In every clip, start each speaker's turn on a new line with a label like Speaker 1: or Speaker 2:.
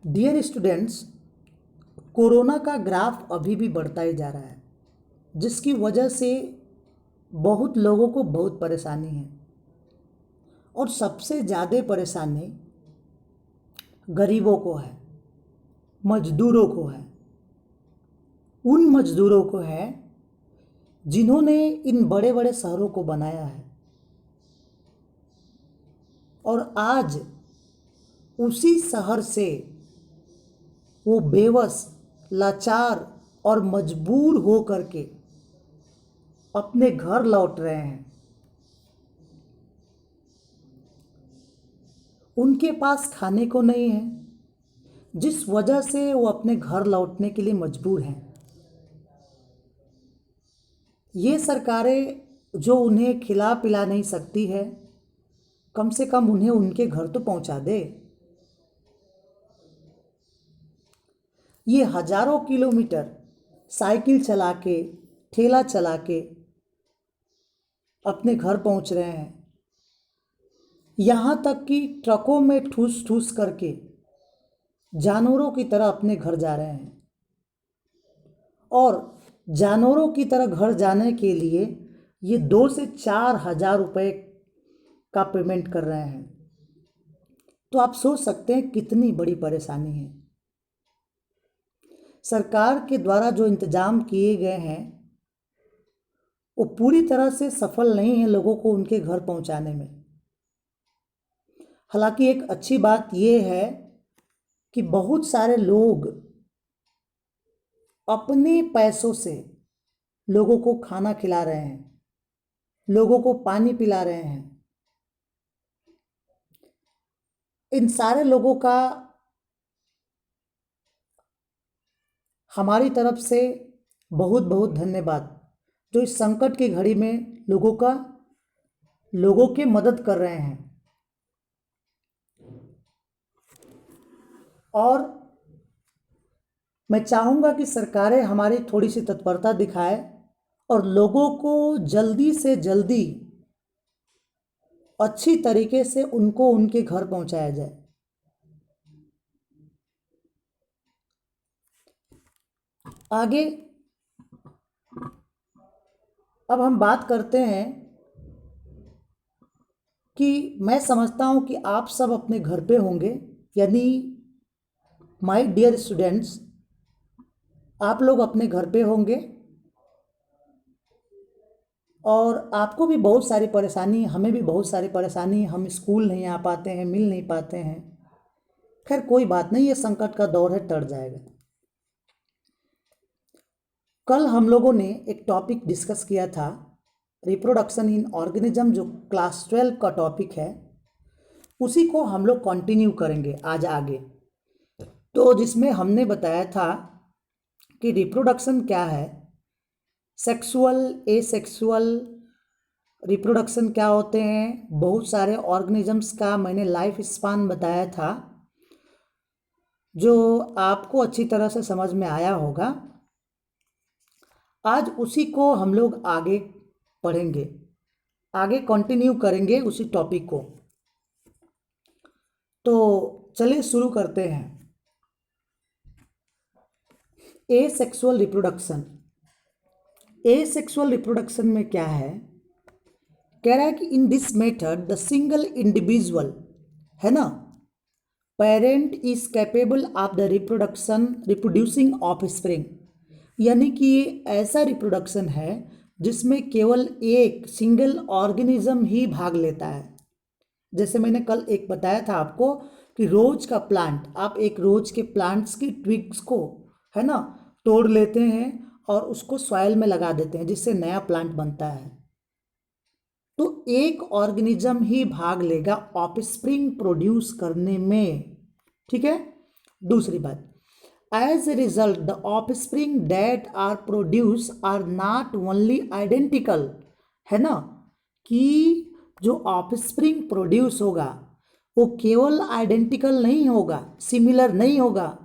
Speaker 1: Dear students, corona का graph अभी भी बढ़ता ही जा रहा है, जिसकी वजह से बहुत लोगों को बहुत परेशानी है। और सबसे ज़्यादा परेशानी गरीबों को है, मजदूरों को है। उन मजदूरों को है जिन्होंने इन बड़े बड़े शहरों को बनाया है, और आज उसी शहर से वो बेबस, लाचार और मजबूर हो करके अपने घर लौट रहे हैं। उनके पास खाने को नहीं है, जिस वजह से वो अपने घर लौटने के लिए मजबूर हैं। ये सरकारें जो उन्हें खिला पिला नहीं सकती है, कम से कम उन्हें उनके घर तो पहुंचा दे। ये हजारों किलोमीटर साइकिल चला के, ठेला चला के अपने घर पहुंच रहे हैं। यहाँ तक कि ट्रकों में ठूस ठूस करके जानवरों की तरह अपने घर जा रहे हैं, और जानवरों की तरह घर जाने के लिए ये 2 से 4 हजार रुपये का पेमेंट कर रहे हैं। तो आप सोच सकते हैं कितनी बड़ी परेशानी है। सरकार के द्वारा जो इंतजाम किए गए हैं वो पूरी तरह से सफल नहीं है लोगों को उनके घर पहुंचाने में। हालांकि एक अच्छी बात यह है कि बहुत सारे लोग अपने पैसों से लोगों को खाना खिला रहे हैं, लोगों को पानी पिला रहे हैं। इन सारे लोगों का हमारी तरफ से बहुत बहुत धन्यवाद, जो इस संकट की घड़ी में लोगों की मदद कर रहे हैं। और मैं चाहूँगा कि सरकारें हमारी थोड़ी सी तत्परता दिखाए और लोगों को जल्दी से जल्दी अच्छी तरीके से उनको उनके घर पहुंचाया जाए। आगे अब हम बात करते हैं कि मैं समझता हूं कि आप सब अपने घर पे होंगे, यानी माय डियर स्टूडेंट्स, आप लोग अपने घर पे होंगे और आपको भी बहुत सारी परेशानी, हमें भी बहुत सारी परेशानी, हम स्कूल नहीं आ पाते हैं, मिल नहीं पाते हैं। खैर कोई बात नहीं, ये संकट का दौर है, टल जाएगा। कल हम लोगों ने एक टॉपिक डिस्कस किया था, रिप्रोडक्शन इन ऑर्गेनिज्म, जो क्लास 12 का टॉपिक है, उसी को हम लोग कंटिन्यू करेंगे आज आगे। तो जिसमें हमने बताया था कि रिप्रोडक्शन क्या है, सेक्सुअल, एसेक्सुअल रिप्रोडक्शन क्या होते हैं, बहुत सारे ऑर्गेनिजम्स का मैंने लाइफ स्पान बताया था, जो आपको अच्छी तरह से समझ में आया होगा। आज उसी को हम लोग आगे पढ़ेंगे, आगे कंटिन्यू करेंगे उसी टॉपिक को। तो चलिए शुरू करते हैं। एसेक्सुअल रिप्रोडक्शन, एसेक्सुअल रिप्रोडक्शन में क्या है, कह रहा है कि in this method the single individual, है ना, parent is capable of the reproducing of spring, यानी कि ये ऐसा रिप्रोडक्शन है जिसमें केवल एक सिंगल ऑर्गेनिज्म ही भाग लेता है। जैसे मैंने कल एक बताया था आपको कि रोज का प्लांट, आप एक रोज के प्लांट्स की ट्विग्स को, है ना, तोड़ लेते हैं और उसको सॉइल में लगा देते हैं, जिससे नया प्लांट बनता है। तो एक ऑर्गेनिज्म ही भाग लेगा ऑफस्प्रिंग प्रोड्यूस करने में, ठीक है। दूसरी बात, as a result the offspring that are produce are not only identical, है ना, कि जो ऑफस्प्रिंग प्रोड्यूस होगा वो केवल आइडेंटिकल नहीं होगा, सिमिलर नहीं होगा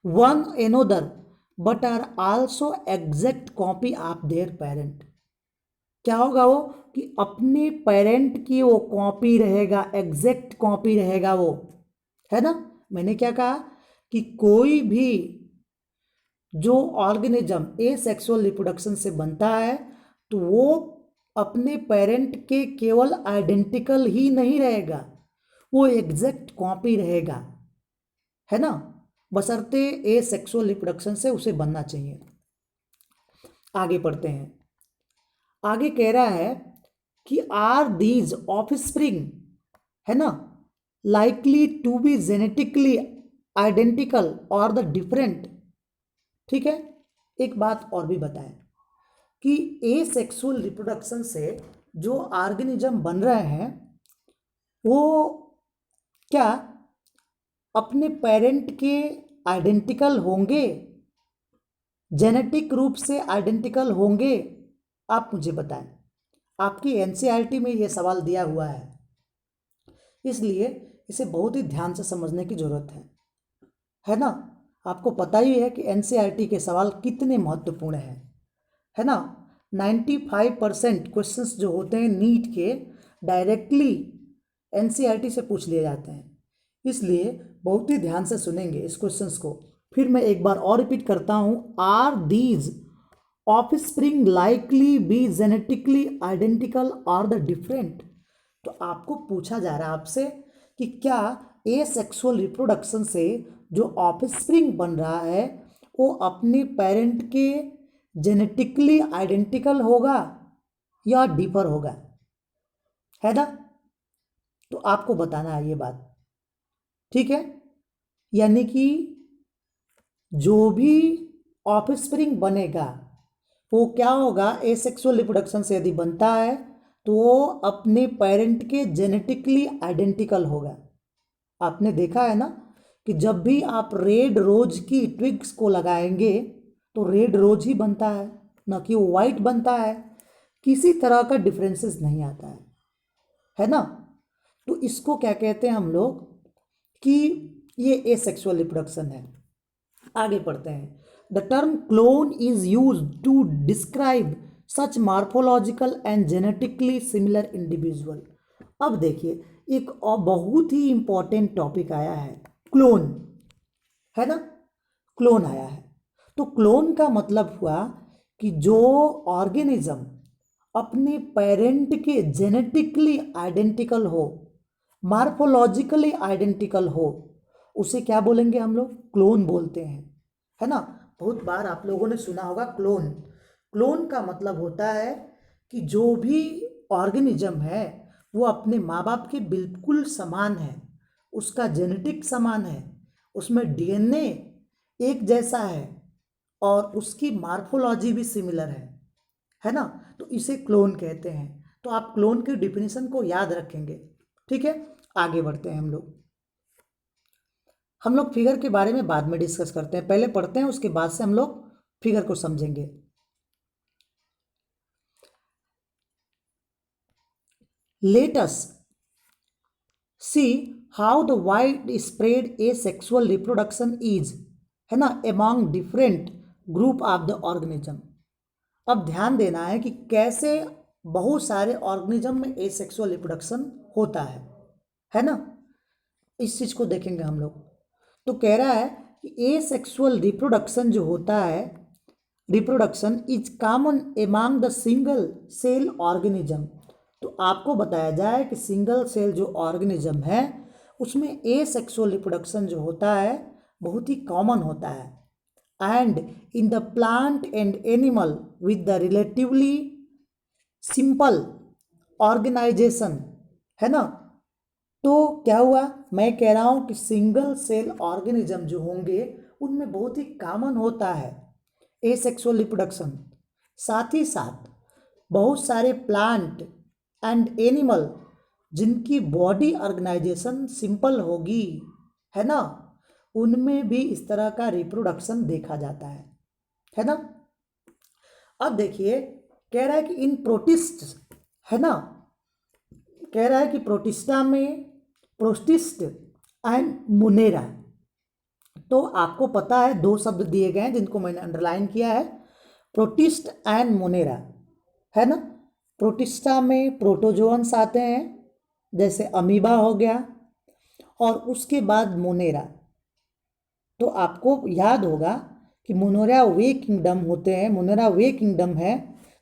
Speaker 1: one another, but are also exact copy of their parent. क्या होगा वो, कि अपने पेरेंट की वो कॉपी रहेगा, एग्जैक्ट कॉपी रहेगा वो, है ना। मैंने क्या कहा कि कोई भी जो ऑर्गेनिज्म एसेक्सुअल रिप्रोडक्शन से बनता है तो वो अपने पेरेंट के केवल आइडेंटिकल ही नहीं रहेगा, वो एग्जैक्ट कॉपी रहेगा, है ना, बशर्ते एसेक्सुअल रिप्रोडक्शन से उसे बनना चाहिए। आगे पढ़ते हैं। आगे कह रहा है कि आर दीज ऑफस्प्रिंग, है ना, likely to be genetically identical और द डिफरेंट। ठीक है, एक बात और भी बताएं कि एसेक्सुअल रिप्रोडक्शन से जो ऑर्गेनिज्म बन रहे हैं वो क्या अपने पेरेंट के आइडेंटिकल होंगे, जेनेटिक रूप से आइडेंटिकल होंगे? आप मुझे बताएं। आपकी एनसीईआरटी में ये सवाल दिया हुआ है, इसलिए इसे बहुत ही ध्यान से समझने की जरूरत है ना। आपको पता ही है कि एनसीईआरटी के सवाल कितने महत्वपूर्ण हैं, है ना। 95% क्वेश्चंस जो होते हैं नीट के डायरेक्टली एनसीईआरटी से पूछ लिए जाते हैं, इसलिए बहुत ही ध्यान से सुनेंगे इस क्वेश्चंस को। फिर मैं एक बार और रिपीट करता हूं, are these offspring likely be genetically identical और द डिफरेंट। तो आपको पूछा जा रहा है आपसे कि क्या एसेक्सुअल रिप्रोडक्शन से जो ऑफस्प्रिंग बन रहा है वो अपने पेरेंट के जेनेटिकली आइडेंटिकल होगा या डिफर होगा, है ना। तो आपको बताना है ये बात, ठीक है। यानी कि जो भी ऑफस्प्रिंग बनेगा वो क्या होगा, एसेक्सुअल रिप्रोडक्शन से यदि बनता है तो वो अपने पेरेंट के जेनेटिकली आइडेंटिकल होगा। आपने देखा है ना कि जब भी आप रेड रोज की ट्विग्स को लगाएंगे तो रेड रोज ही बनता है, न कि वो वाइट बनता है, किसी तरह का डिफरेंसेस नहीं आता है ना। तो इसको क्या कहते हैं हम लोग कि ये एसेक्सुअल रिप्रोडक्शन है। आगे पढ़ते हैं। The term clone is used to describe such morphological and genetically similar individual. अब देखिए एक और बहुत ही इंपॉर्टेंट टॉपिक आया है, क्लोन, है ना। क्लोन आया है तो क्लोन का मतलब हुआ कि जो ऑर्गेनिज्म अपने पेरेंट के जेनेटिकली आइडेंटिकल हो, मार्फोलॉजिकली आइडेंटिकल हो, उसे क्या बोलेंगे हम लोग, क्लोन बोलते हैं, है ना। बहुत बार आप लोगों ने सुना होगा क्लोन। क्लोन का मतलब होता है कि जो भी ऑर्गेनिज्म है वो अपने माँ बाप के बिल्कुल समान है, उसका जेनेटिक समान है, उसमें डीएनए एक जैसा है और उसकी मार्फोलॉजी भी सिमिलर है ना। तो इसे क्लोन कहते हैं। तो आप क्लोन की डिफिनेशन को याद रखेंगे, ठीक है। आगे बढ़ते हैं हम लोग फिगर के बारे में बाद में डिस्कस करते हैं, पहले पढ़ते हैं उसके बाद से हम लोग फिगर को समझेंगे। Let us see how the wide spread asexual reproduction is, है ना, among different group of the organism. अब ध्यान देना है कि कैसे बहुत सारे ऑर्गेनिज्म में एसेक्सुअल रिप्रोडक्शन होता है ना। इस चीज को देखेंगे हम लोग। तो कह रहा है कि एसेक्सुअल रिप्रोडक्शन जो होता है, reproduction is common among the single cell organism. तो आपको बताया जाए कि सिंगल सेल जो ऑर्गेनिज्म है उसमें एसेक्सुअल रिप्रोडक्शन जो होता है बहुत ही कॉमन होता है। And in the plant and animal with the relatively simple organisation, है ना। तो क्या हुआ, मैं कह रहा हूं कि सिंगल सेल ऑर्गेनिज्म जो होंगे उनमें बहुत ही कॉमन होता है एसेक्सुअल रिप्रोडक्शन। साथ ही साथ बहुत सारे प्लांट एंड एनिमल जिनकी बॉडी ऑर्गेनाइजेशन सिंपल होगी, है ना, उनमें भी इस तरह का रिप्रोडक्शन देखा जाता है ना। अब देखिए कह रहा है कि इन प्रोटिस्ट, है ना, कह रहा है कि प्रोटिस्टा में प्रोटिस्ट एंड मुनेरा। तो आपको पता है दो शब्द दिए गए हैं जिनको मैंने अंडरलाइन किया है, प्रोटिस्ट एंड मुनेरा, है ना। प्रोटिस्टा में प्रोटोजोअन्स आते हैं जैसे अमीबा हो गया, और उसके बाद मुनेरा। तो आपको याद होगा कि मोनेरा वे किंगडम होते हैं, मोनेरा वे किंगडम है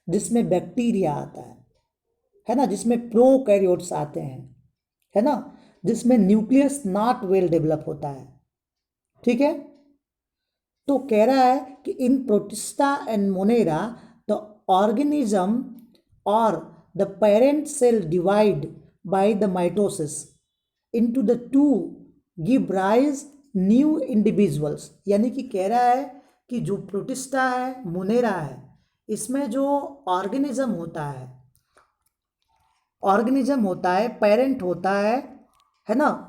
Speaker 1: जिसमें बैक्टीरिया आता है ना, जिसमें प्रोकैरियोट्स आते हैं, है ना, जिसमें न्यूक्लियस नॉट वेल डेवलप होता है। ठीक है, तो कह रहा है कि in protista and monera the organism और the parent cell divide by the mitosis into the two give rise new individuals. यानी कि कह रहा है कि जो प्रोटिस्टा है, मोनेरा है, इसमें जो ऑर्गेनिज्म होता है, पेरेंट होता है ना,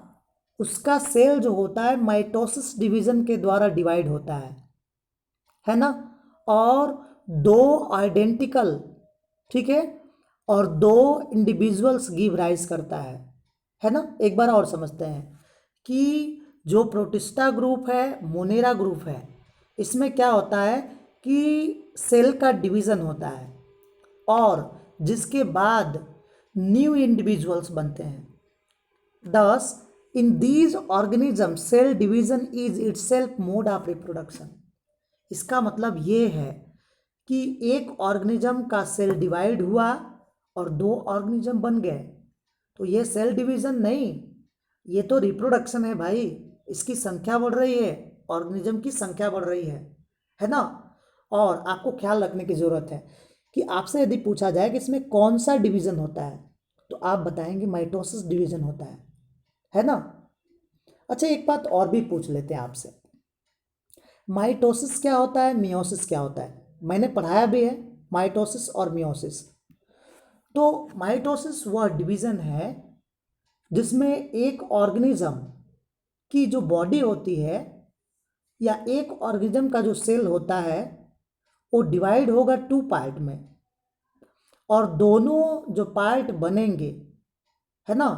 Speaker 1: उसका सेल जो होता है माइटोसिस डिवीजन के द्वारा डिवाइड होता है ना, और दो आइडेंटिकल, ठीक है, और दो इंडिविजुअल्स गिव राइज करता है ना। एक बार और समझते हैं कि जो प्रोटिस्टा ग्रुप है, मोनेरा ग्रुप है, इसमें क्या होता है कि सेल का डिवीज़न होता है और जिसके बाद न्यू इंडिविजुअल्स बनते हैं। Thus, in these organisms, cell division is itself mode of reproduction. इसका मतलब ये है कि एक ऑर्गेनिज्म का सेल डिवाइड हुआ और दो ऑर्गेनिज्म बन गए, तो ये सेल डिवीजन नहीं, ये तो रिप्रोडक्शन है भाई। इसकी संख्या बढ़ रही है, ऑर्गेनिज्म की संख्या बढ़ रही है ना। और आपको ख्याल रखने की ज़रूरत है कि आपसे यदि पूछा जाए कि इसमें कौन सा डिवीज़न होता है, तो आप बताएंगे माइटोसिस डिवीज़न होता है ना। अच्छा, एक बात और भी पूछ लेते हैं आपसे, माइटोसिस क्या होता है, मियोसिस क्या होता है? मैंने पढ़ाया भी है माइटोसिस और मियोसिस। तो माइटोसिस वह डिवीज़न है जिसमें एक ऑर्गेनिज्म की जो बॉडी होती है या एक ऑर्गेनिज्म का जो सेल होता है वो डिवाइड होगा टू पार्ट में, और दोनों जो पार्ट बनेंगे, है ना,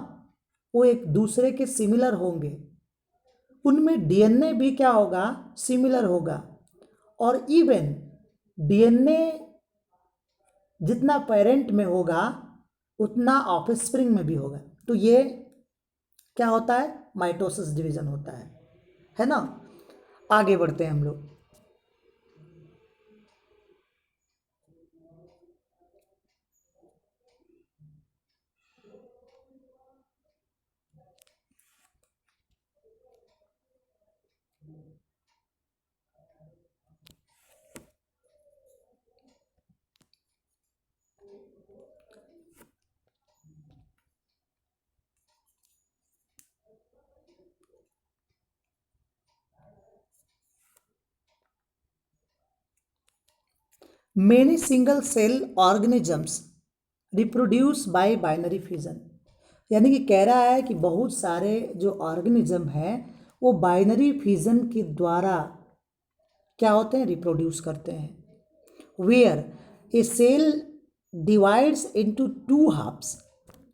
Speaker 1: वो एक दूसरे के सिमिलर होंगे। उनमें डीएनए भी क्या होगा, सिमिलर होगा, और इवन डीएनए जितना पेरेंट में होगा उतना ऑफस्प्रिंग में भी होगा। तो ये क्या होता है, माइटोसिस डिवीजन होता है ना। आगे बढ़ते हैं हम लोग। Many single cell organisms reproduce by binary fission। यानी कि कह रहा है कि बहुत सारे जो ऑर्गेनिज्म हैं वो बाइनरी फिजन के द्वारा क्या होते हैं, रिप्रोड्यूस करते हैं। Where a cell divides into two halves.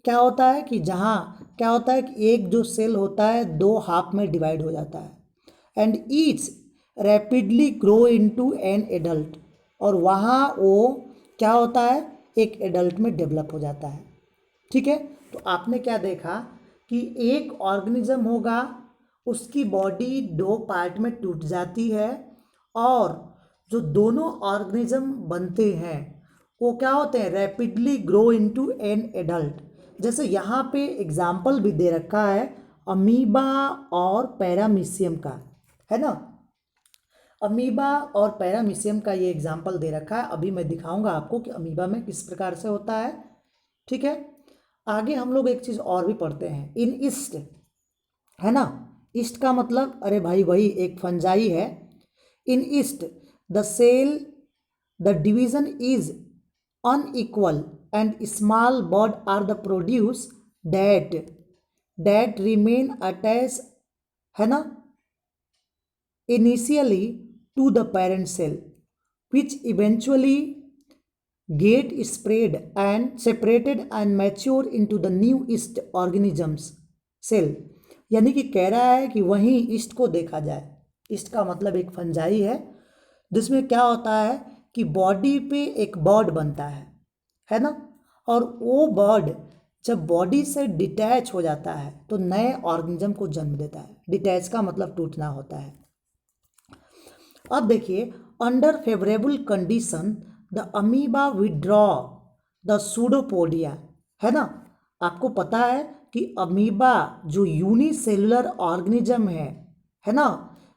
Speaker 1: क्या होता है कि जहाँ क्या होता है कि एक जो सेल होता है दो हाफ में डिवाइड हो जाता है, and each rapidly grow into an adult, और वहाँ वो क्या होता है, एक एडल्ट में डेवलप हो जाता है। ठीक है, तो आपने क्या देखा कि एक ऑर्गेनिज्म होगा, उसकी बॉडी दो पार्ट में टूट जाती है, और जो दोनों ऑर्गेनिज्म बनते हैं वो क्या होते हैं, rapidly grow into an adult. जैसे यहाँ पे एग्जाम्पल भी दे रखा है अमीबा और पैरामीशियम का, है ना। अमीबा और पैरामीशियम का ये एग्जाम्पल दे रखा है। अभी मैं दिखाऊंगा आपको कि अमीबा में किस प्रकार से होता है। ठीक है, आगे हम लोग एक चीज़ और भी पढ़ते हैं, इन ईस्ट, है ना। ईस्ट का मतलब अरे भाई वही एक फंजाई है। In yeast the cell the division is unequal and small bud are the produce that remain attach, है ना, initially to the parent cell, which eventually get spread and separated and mature into the new yeast organisms cell। यानी कि कह रहा है कि वहीं east को देखा जाए। ईस्ट का मतलब एक फंजाई है जिसमें क्या होता है कि बॉडी पे एक बर्ड बनता है ना, और वो बर्ड जब बॉडी से डिटैच हो जाता है तो नए ऑर्गेनिज्म को जन्म देता है। डिटैच का मतलब टूटना होता है। अब देखिए, under favourable condition the amoeba withdraw the pseudopodia, है ना। आपको पता है कि अमीबा जो यूनिसेलुलर ऑर्गेनिज्म है ना,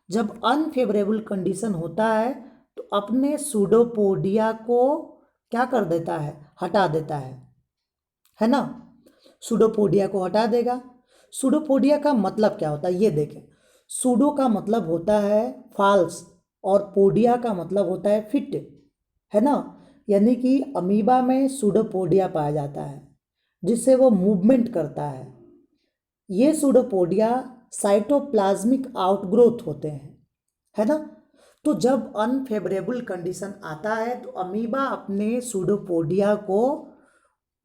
Speaker 1: जब अनफेवरेबल कंडीशन होता है तो अपने सूडोपोडिया को क्या कर देता है, हटा देता है ना। सूडोपोडिया को हटा देगा। सूडोपोडिया का मतलब क्या होता है, ये देखें। सूडो का मतलब होता है फाल्स और पोडिया का मतलब होता है फिट, है ना। यानी कि अमीबा में सूडोपोडिया पाया जाता है जिससे वो मूवमेंट करता है। ये सूडोपोडिया साइटोप्लाज्मिक आउटग्रोथ होते हैं, है ना। तो जब अनफेवरेबल कंडीशन आता है तो अमीबा अपने सूडोपोडिया को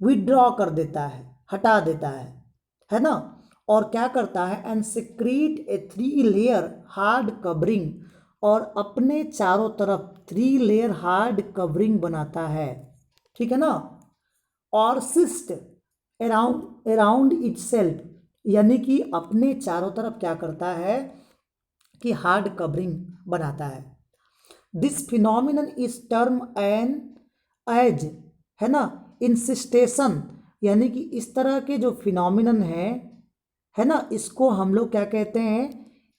Speaker 1: विड्रॉ कर देता है, हटा देता है ना। और क्या करता है, and secrete A 3 layer hard covering, और अपने चारों तरफ 3 लेयर हार्ड कवरिंग बनाता है, ठीक है ना। और सिस्ट अराउंड अराउंड इटसेल्फ, यानी कि अपने चारों तरफ क्या करता है कि हार्ड कवरिंग बनाता है। This phenomenon is term an as, है ना, इंसिस्टेशन, यानी कि इस तरह के जो फिनोमिनन है ना, इसको हम लोग क्या कहते हैं,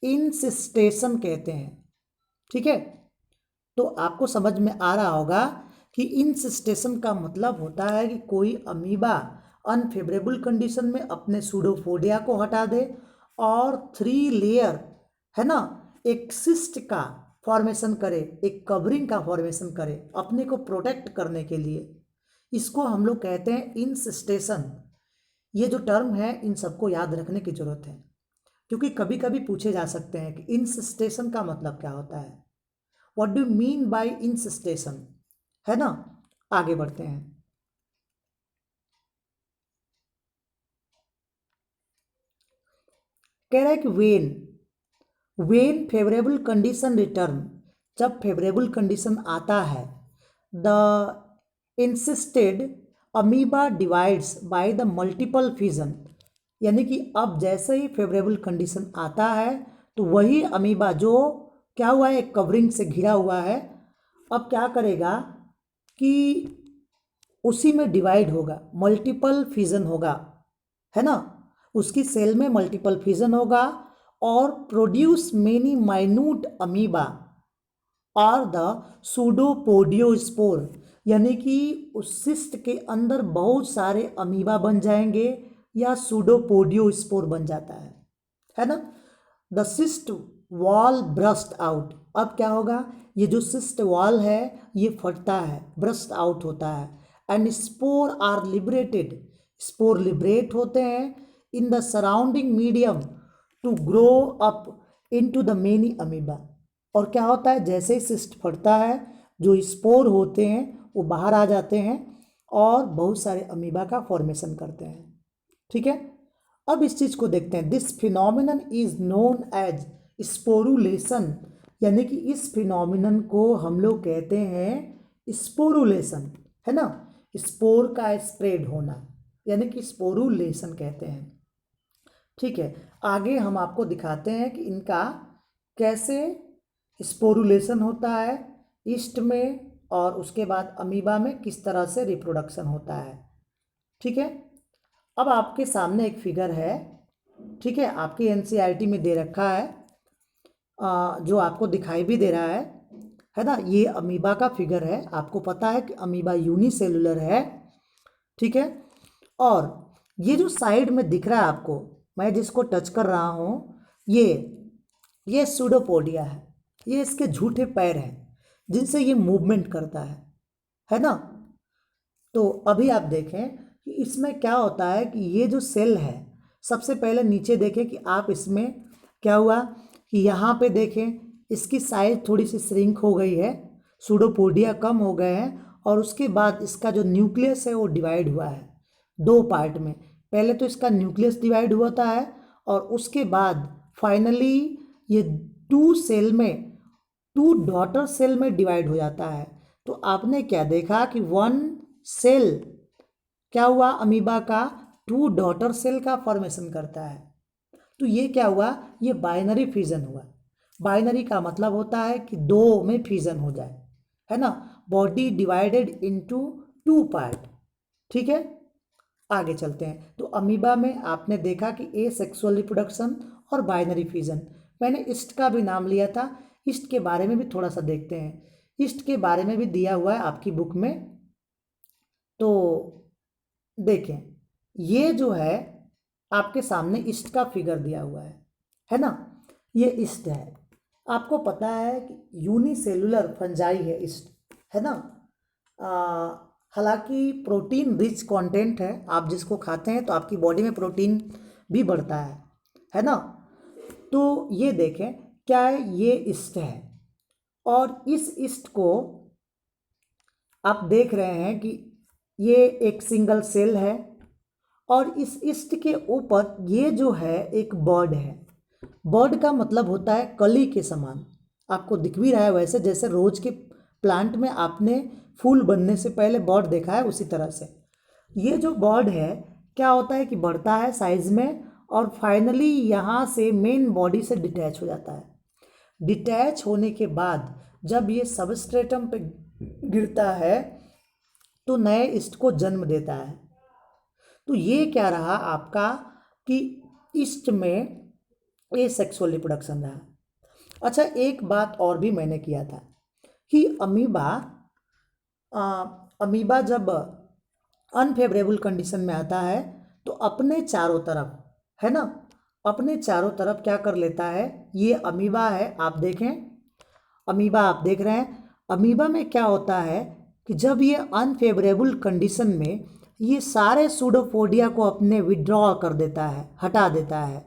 Speaker 1: इंसिस्टेशन कहते हैं, ठीक है। तो आपको समझ में आ रहा होगा कि इंसिस्टेशन का मतलब होता है कि कोई अमीबा अनफेवरेबल कंडीशन में अपने सूडोपोडिया को हटा दे और 3 लेयर, है ना, एक सिस्ट का फॉर्मेशन करे, एक कवरिंग का फॉर्मेशन करे अपने को प्रोटेक्ट करने के लिए। इसको हम लोग कहते हैं इंसिस्टेशन। ये जो टर्म है इन सबको याद रखने की जरूरत है, क्योंकि कभी कभी पूछे जा सकते हैं कि इंसिस्टेशन का मतलब क्या होता है, व्हाट डू मीन बाय इंसिस्टेशन, है ना। आगे बढ़ते हैं। कह रहा है कि वेन फेवरेबल कंडीशन रिटर्न, जब फेवरेबल कंडीशन आता है, the insisted amoeba divides by the multiple fission, यानी कि अब जैसे ही फेवरेबल कंडीशन आता है तो वही अमीबा जो क्या हुआ है, एक कवरिंग से घिरा हुआ है, अब क्या करेगा कि उसी में डिवाइड होगा, मल्टीपल फिजन होगा, है ना। उसकी सेल में मल्टीपल फिजन होगा और प्रोड्यूस मेनी माइन्यूट अमीबा और द सूडोपोडियोस्पोर, यानी कि उस सिस्ट के अंदर बहुत सारे अमीबा बन जाएंगे या सूडोपोडियोस्पोर बन जाता है ना। The cyst wall burst out, अब क्या होगा, ये जो सिस्ट वॉल है ये फटता है, ब्रस्ट आउट होता है, and spore are liberated, spore liberate होते हैं in the surrounding medium to grow up into the many amoeba. और क्या होता है, जैसे ही सिस्ट फटता है जो स्पोर होते हैं वो बाहर आ जाते हैं और बहुत सारे अमीबा का फॉर्मेशन करते हैं, ठीक है। अब इस चीज़ को देखते हैं। This phenomenon is known as sporulation, यानी कि इस फिनोमिनन को हम लोग कहते हैं स्पोरुलेशन, है ना। स्पोर का स्प्रेड होना यानी कि स्पोरुलेशन कहते हैं, ठीक है। आगे हम आपको दिखाते हैं कि इनका कैसे स्पोरुलेशन होता है ईस्ट में और उसके बाद अमीबा में किस तरह से रिप्रोडक्शन होता है, ठीक है। अब आपके सामने एक फिगर है, ठीक है, आपके एनसीईआरटी में दे रखा है, जो आपको दिखाई भी दे रहा है ना। ये अमीबा का फिगर है, आपको पता है कि अमीबा यूनिसेलुलर है, ठीक है। और ये जो साइड में दिख रहा है आपको, मैं जिसको टच कर रहा हूँ, ये सूडोपोडिया है, ये इसके झूठे पैर हैं जिनसे ये मूवमेंट करता है ना। तो अभी आप देखें कि इसमें क्या होता है कि ये जो सेल है, सबसे पहले नीचे देखें कि आप इसमें क्या हुआ कि यहाँ पे देखें इसकी साइज थोड़ी सी श्रिंक हो गई है, सूडोपोडिया कम हो गए हैं, और उसके बाद इसका जो न्यूक्लियस है वो डिवाइड हुआ है 2 पार्ट में। पहले तो इसका न्यूक्लियस डिवाइड हुआ है और उसके बाद फाइनली ये 2 सेल में, 2 डॉटर सेल में डिवाइड हो जाता है। तो आपने क्या देखा कि 1 सेल क्या हुआ, अमीबा का 2 डॉटर सेल का फॉर्मेशन करता है। तो ये क्या हुआ, ये बाइनरी फिजन हुआ। बाइनरी का मतलब होता है कि दो में फ्यूजन हो जाए, है ना। Body divided into two part, ठीक है। आगे चलते हैं। तो अमीबा में आपने देखा कि ए सेक्सुअल रिप्रोडक्शन और बाइनरी फ्यूजन। मैंने ईस्ट का भी नाम लिया था, ईस्ट के बारे में भी थोड़ा सा देखते हैं। ईस्ट के बारे में भी दिया हुआ है आपकी बुक में, तो देखें, ये जो है आपके सामने ईस्ट का फिगर दिया हुआ है ना। ये ईस्ट है। आपको पता है कि यूनिसेलुलर फंजाई है ईस्ट, है ना। हालांकि प्रोटीन रिच कंटेंट है, आप जिसको खाते हैं तो आपकी बॉडी में प्रोटीन भी बढ़ता है ना। तो ये देखें क्या है, ये ईस्ट है और इस ईस्ट को आप देख रहे हैं कि ये एक सिंगल सेल है और इस ईस्ट के ऊपर ये जो है एक बर्ड है। बर्ड का मतलब होता है कली के समान, आपको दिख भी रहा है वैसे, जैसे रोज के प्लांट में आपने फूल बनने से पहले बर्ड देखा है, उसी तरह से ये जो बर्ड है क्या होता है कि बढ़ता है साइज में और फाइनली यहाँ से मेन बॉडी से डिटैच हो जाता है। डिटैच होने के बाद जब ये सबस्ट्रेटम पे गिरता है तो नए ईस्ट को जन्म देता है। तो ये क्या रहा आपका कि ईस्ट में ए सेक्सुअल रिप्रोडक्शन रहा। अच्छा, एक बात और भी मैंने किया था कि अमीबा जब अनफेवरेबल कंडीशन में आता है तो अपने चारों तरफ, है ना, अपने चारों तरफ क्या कर लेता है, ये अमीबा है, आप देखें अमीबा आप देख रहे हैं। अमीबा में क्या होता है कि जब ये अनफेवरेबल कंडीशन में ये सारे सूडोपोडिया को अपने विड्रॉ कर देता है, हटा देता है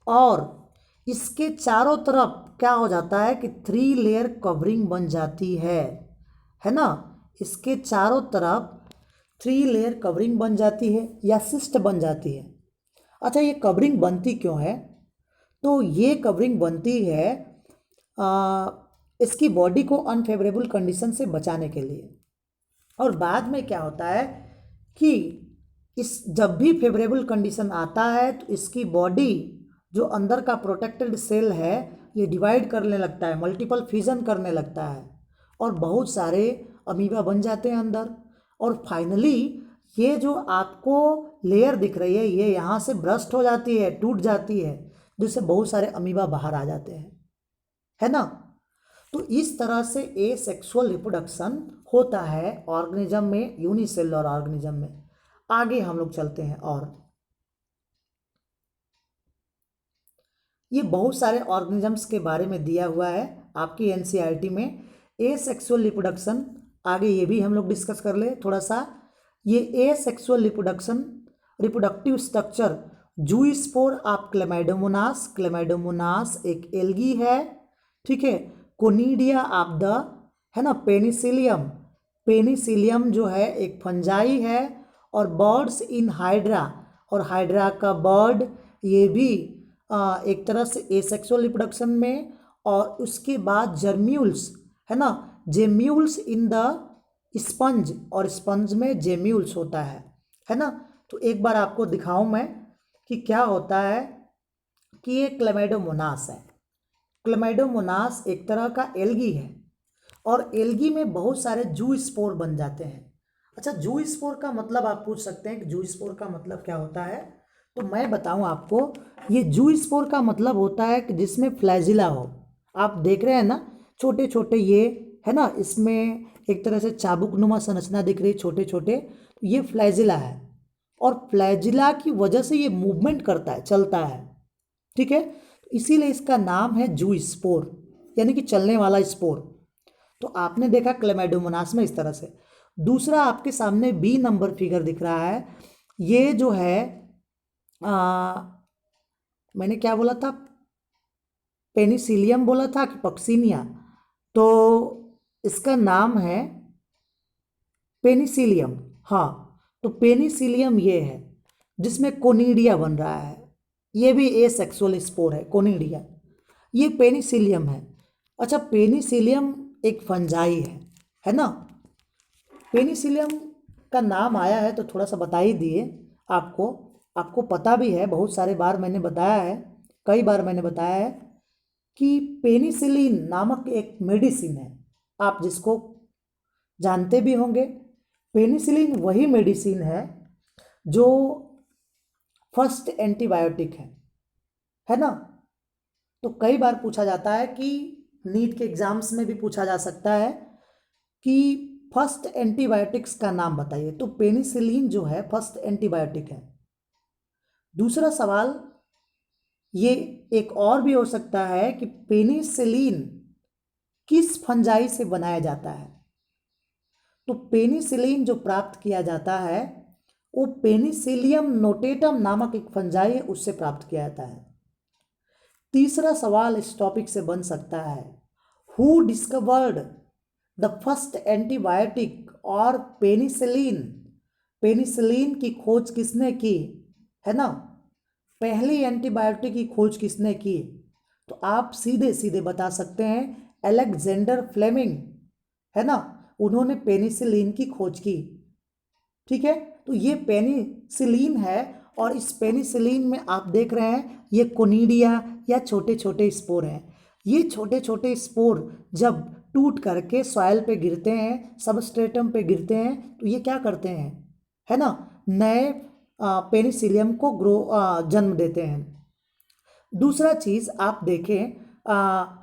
Speaker 1: और इसके चारों तरफ क्या हो जाता है कि 3 लेयर कवरिंग बन जाती है ना। इसके चारों तरफ 3 लेयर कवरिंग बन जाती है या सिस्ट बन जाती है। अच्छा, ये कवरिंग बनती क्यों है? तो ये कवरिंग बनती है इसकी बॉडी को अनफेवरेबल कंडीशन से बचाने के लिए। और बाद में क्या होता है कि इस जब भी फेवरेबल कंडीशन आता है तो इसकी बॉडी जो अंदर का प्रोटेक्टेड सेल है ये डिवाइड करने लगता है, मल्टीपल फ्यूजन करने लगता है और बहुत सारे अमीबा बन जाते हैं अंदर। और फाइनली ये जो आपको लेयर दिख रही है ये यहाँ से ब्रस्ट हो जाती है, टूट जाती है, जिससे बहुत सारे अमीबा बाहर आ जाते हैं, है ना। तो इस तरह से ए सेक्सुअल रिप्रोडक्शन होता है ऑर्गेनिज्म में, यूनिसेलुलर ऑर्गेनिज्म में। आगे हम लोग चलते हैं और ये बहुत सारे ऑर्गेनिजम्स के बारे में दिया हुआ है आपकी एनसीईआरटी में। ए सेक्सुअल रिप्रोडक्शन, आगे ये भी हम लोग डिस्कस कर ले थोड़ा सा। ये ए sexual reproduction, reproductive structure zoospore of Chlamydomonas. Chlamydomonas एक एल्गी है, ठीक है। कोनिडिया ऑफ द, है ना, पेनिसिलियम। पेनिसिलियम जो है एक फंजाई है और बर्ड्स इन हाइड्रा, और हाइड्रा का बर्ड ये भी एक तरह से एसेक्सुअल रिप्रोडक्शन में। और उसके बाद जर्म्यूल्स, है ना, जेम्यूल्स इन द स्पंज, और स्पंज में जेम्यूल्स होता है ना। तो एक बार आपको दिखाऊं मैं कि क्या होता है कि ये क्लेमाइडोमोनास है। क्लेमाइडोमोनास एक तरह का एल्गी है और एल्गी में बहुत सारे जू स्पोर बन जाते हैं। अच्छा, जू स्पोर का मतलब आप पूछ सकते हैं कि जू स्पोर का मतलब क्या होता है, तो मैं बताऊं आपको। ये जू स्पोर का मतलब होता है कि जिसमें फ्लैजिला हो। आप देख रहे हैं ना छोटे छोटे ये, है ना, इसमें एक तरह से चाबुक नुमा संरचना दिख रही, छोटे छोटे, तो ये फ्लैजिला है और फ्लैजिला की वजह से ये मूवमेंट करता है, चलता है, ठीक है। इसीलिए इसका नाम है जू स्पोर, यानी कि चलने वाला स्पोर। तो आपने देखा क्लेमाइडोमोनास में इस तरह से। दूसरा आपके सामने बी नंबर फिगर दिख रहा है, ये जो है मैंने क्या बोला था, पेनिसिलियम बोला था कि पक्सिनिया, तो इसका नाम है पेनिसिलियम। हाँ, तो पेनिसिलियम ये है जिसमें कोनिडिया बन रहा है, ये भी ए सेक्सुअल स्पोर है, कोनिडिया, ये पेनिसिलियम है। अच्छा, पेनिसिलियम एक फंजाई है ना। पेनिसिलियम का नाम आया है तो थोड़ा सा बता ही दिए आपको, आपको पता भी है, बहुत सारे बार मैंने बताया है, कई बार मैंने बताया है कि पेनिसिलिन नामक एक मेडिसिन है, आप जिसको जानते भी होंगे। पेनिसिलिन वही मेडिसिन है जो फर्स्ट एंटीबायोटिक है ना। तो कई बार पूछा जाता है कि नीट के एग्जाम्स में भी पूछा जा सकता है कि फर्स्ट एंटीबायोटिक्स का नाम बताइए, तो पेनिसिलिन जो है फर्स्ट एंटीबायोटिक है। दूसरा सवाल ये एक और भी हो सकता है कि पेनिसिलिन किस फंजाई से बनाया जाता है। तो पेनिसिलिन जो प्राप्त किया जाता है वो पेनिसिलियम नोटेटम नामक एक फंजाई है, उससे प्राप्त किया जाता है। तीसरा सवाल इस टॉपिक से बन सकता है, who discovered the first antibiotic और पेनिसिलिन, पेनिसिलिन की खोज किसने की, है ना। पहली एंटीबायोटिक की खोज किसने की, तो आप सीधे सीधे बता सकते हैं अलेक्जेंडर फ्लेमिंग, है ना, उन्होंने पेनिसिलिन की खोज की। ठीक है, तो ये पेनिसिलिन है और इस पेनिसिलिन में आप देख रहे हैं ये कोनिडिया या छोटे छोटे स्पोर हैं। ये छोटे छोटे स्पोर जब टूट करके सॉइल पे गिरते हैं, सबस्ट्रेटम पे गिरते हैं, तो ये क्या करते हैं, है ना, नए पेनिसिलियम को जन्म देते हैं। दूसरा चीज़ आप देखें,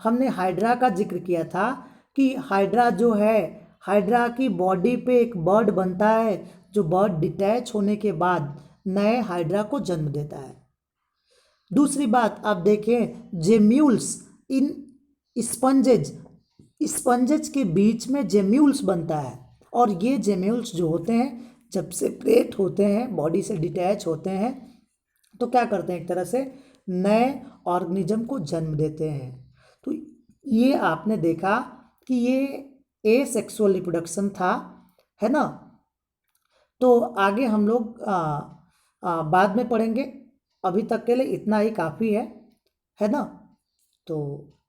Speaker 1: हमने हाइड्रा का जिक्र किया था कि हाइड्रा जो है, हाइड्रा की बॉडी पे एक बर्ड बनता है जो बर्ड डिटैच होने के बाद नए हाइड्रा को जन्म देता है। दूसरी बात आप देखें, जेम्यूल्स इन स्पंजेज, स्पंजेज के बीच में जेम्यूल्स बनता है और ये जेम्यूल्स जो होते हैं जब सेपरेट होते हैं, बॉडी से डिटैच होते हैं, तो क्या करते हैं, एक तरह से नए ऑर्गेनिज्म को जन्म देते हैं। तो ये आपने देखा कि ये एसेक्सुअल रिप्रोडक्शन था, है ना। तो आगे हम लोग बाद में पढ़ेंगे, अभी तक के लिए इतना ही काफ़ी है ना। तो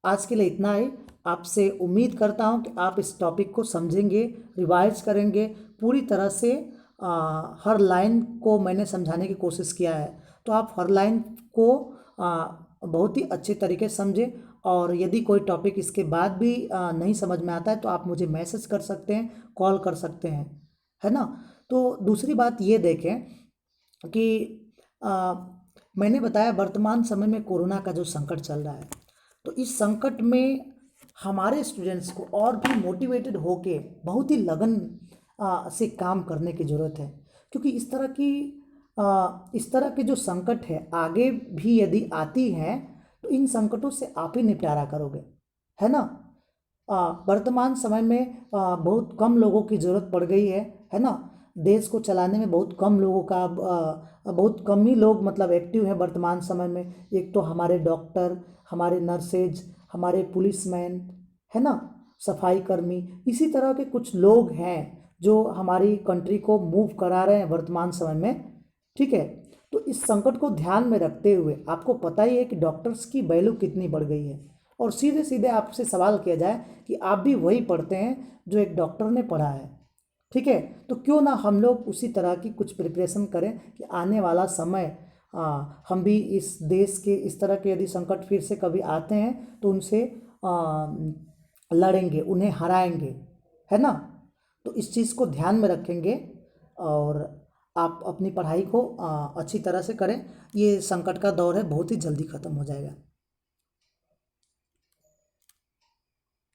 Speaker 1: आज के लिए इतना ही। आपसे उम्मीद करता हूँ कि आप इस टॉपिक को समझेंगे, रिवाइज करेंगे पूरी तरह से। हर लाइन को मैंने समझाने की कोशिश किया है, तो आप हर लाइन को बहुत ही अच्छे तरीके से समझें। और यदि कोई टॉपिक इसके बाद भी नहीं समझ में आता है तो आप मुझे मैसेज कर सकते हैं, कॉल कर सकते हैं, है ना। तो दूसरी बात ये देखें कि मैंने बताया वर्तमान समय में कोरोना का जो संकट चल रहा है, तो इस संकट में हमारे स्टूडेंट्स को और भी मोटिवेटेड होके बहुत ही लगन से काम करने की ज़रूरत है, क्योंकि इस तरह के जो संकट है आगे भी यदि आती हैं तो इन संकटों से आप ही निपटारा करोगे, है ना। वर्तमान समय में बहुत कम लोगों की ज़रूरत पड़ गई है ना। देश को चलाने में बहुत कम लोगों का बहुत कम ही लोग मतलब एक्टिव हैं वर्तमान समय में। एक तो हमारे डॉक्टर, हमारे नर्सेज, हमारे पुलिसमैन, है ना, सफाई कर्मी, इसी तरह के कुछ लोग हैं जो हमारी कंट्री को मूव करा रहे हैं वर्तमान समय में। ठीक है, तो इस संकट को ध्यान में रखते हुए आपको पता ही है कि डॉक्टर्स की वैल्यू कितनी बढ़ गई है, और सीधे सीधे आपसे सवाल किया जाए कि आप भी वही पढ़ते हैं जो एक डॉक्टर ने पढ़ा है। ठीक है, तो क्यों ना हम लोग उसी तरह की कुछ प्रिपरेशन करें कि आने वाला समय हम भी इस देश के इस तरह के यदि संकट फिर से कभी आते हैं तो उनसे लड़ेंगे, उन्हें हराएंगे, है ना। तो इस चीज़ को ध्यान में रखेंगे और आप अपनी पढ़ाई को अच्छी तरह से करें। ये संकट का दौर है, बहुत ही जल्दी ख़त्म हो जाएगा।